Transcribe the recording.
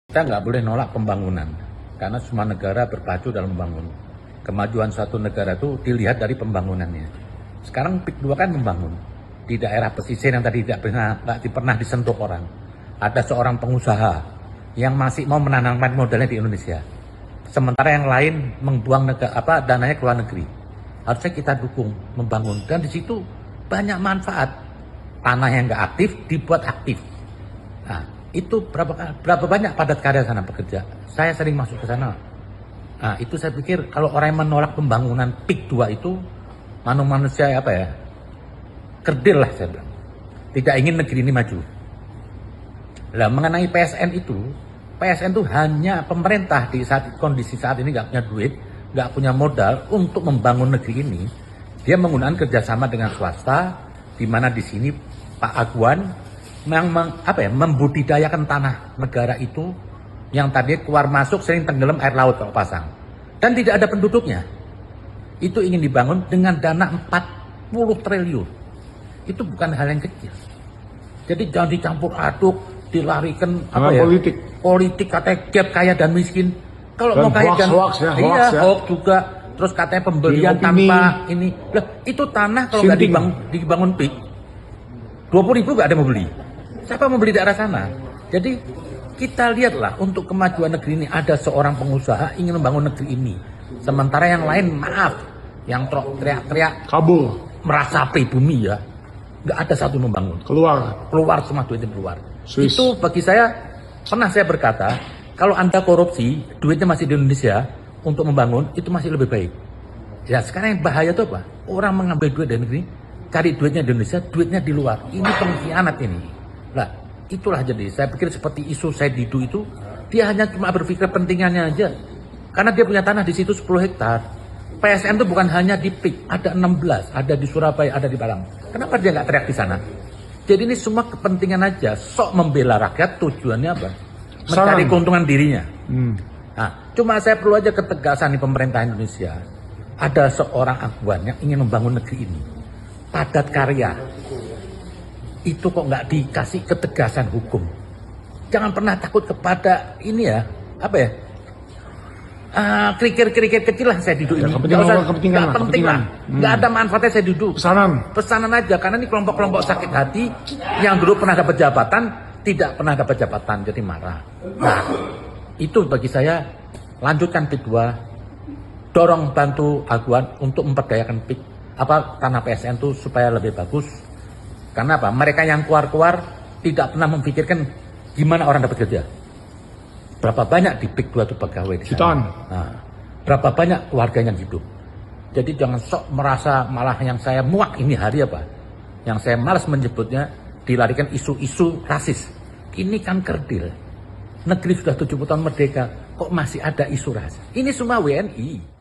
Kita nggak boleh nolak pembangunan, karena semua negara berpacu dalam membangun. Kemajuan suatu negara itu dilihat dari pembangunannya. Sekarang PIK 2 kan membangun di daerah pesisir yang tadi tidak pernah disentuh orang. Ada seorang pengusaha yang masih mau menanamkan modalnya di Indonesia. Sementara yang lain membuang dananya ke luar negeri. Harusnya kita dukung membangun, dan di situ banyak manfaat. Tanah yang nggak aktif dibuat aktif. Nah, itu berapa banyak padat karya sana bekerja. Saya sering masuk ke sana. Nah, itu saya pikir kalau orang yang menolak pembangunan PIK 2 itu manusia kerdil lah saya bilang. Tidak ingin negeri ini maju. Nah, mengenai PSN itu hanya pemerintah di kondisi saat ini nggak punya duit, nggak punya modal untuk membangun negeri ini. Dia menggunakan kerjasama dengan swasta, di mana di sini Pak Aguan membudidayakan tanah negara itu yang tadi keluar masuk sering tenggelam air laut kalau pasang, dan tidak ada penduduknya. Itu ingin dibangun dengan dana 40 triliun. Itu bukan hal yang kecil. Jadi jangan dicampur aduk, dilarikan politik katanya gap kaya dan miskin. Kalau mau kaya dan hoax juga, terus katanya pembelian tanpa ini. Lah, itu tanah kalau nggak dibangun PIK 20.000 nggak ada mau beli. Siapa mau beli daerah sana? Jadi kita lihatlah, untuk kemajuan negeri ini ada seorang pengusaha ingin membangun negeri ini. Sementara yang lain, maaf, yang teriak-teriak kabur, merasa pribumi ya, nggak ada satu membangun. Keluar semua duitnya keluar. Itu bagi saya, pernah saya berkata, kalau Anda korupsi, duitnya masih di Indonesia untuk membangun, itu masih lebih baik. Ya sekarang yang bahaya itu apa? Orang mengambil duit dari negeri, cari duitnya di Indonesia, duitnya di luar. Ini pengkhianat ini. Nah, itulah jadi saya pikir seperti isu Said Didu itu, dia hanya cuma berpikir pentingannya aja. Karena dia punya tanah di situ 10 hektar. PSN itu bukan hanya di PIK, ada 16, ada di Surabaya, ada di Malang. Kenapa dia nggak teriak di sana? Jadi ini semua kepentingan aja, sok membela rakyat, tujuannya apa? Mencari keuntungan dirinya. Nah, cuma saya perlu aja ketegasan di pemerintah Indonesia. Ada seorang Aguan yang ingin membangun negeri ini. Padat karya. Itu kok nggak dikasih ketegasan hukum. Jangan pernah takut kepada ini ya, kerikil-kerikil kecil lah saya duduk ini. Nggak penting lah. Nggak ada manfaatnya saya duduk. Pesanan aja, karena ini kelompok-kelompok sakit hati yang dulu pernah dapat jabatan, tidak pernah dapat jabatan, jadi marah. Nah, itu bagi saya, lanjutkan PIK 2, dorong bantu Aguan untuk memperdayakan PIK, tanah PSN itu supaya lebih bagus. Karena apa? Mereka yang keluar tidak pernah memikirkan gimana orang dapat kerja. Berapa banyak di PIK 2 itu pegawai di sana. Nah, berapa banyak keluarganya yang hidup. Jadi jangan sok merasa malah yang saya muak ini hari apa. Yang saya malas menyebutnya, dilarikan isu-isu rasis. Ini kan kerdil. Negeri sudah 70 tahun merdeka, kok masih ada isu rasis. Ini semua WNI.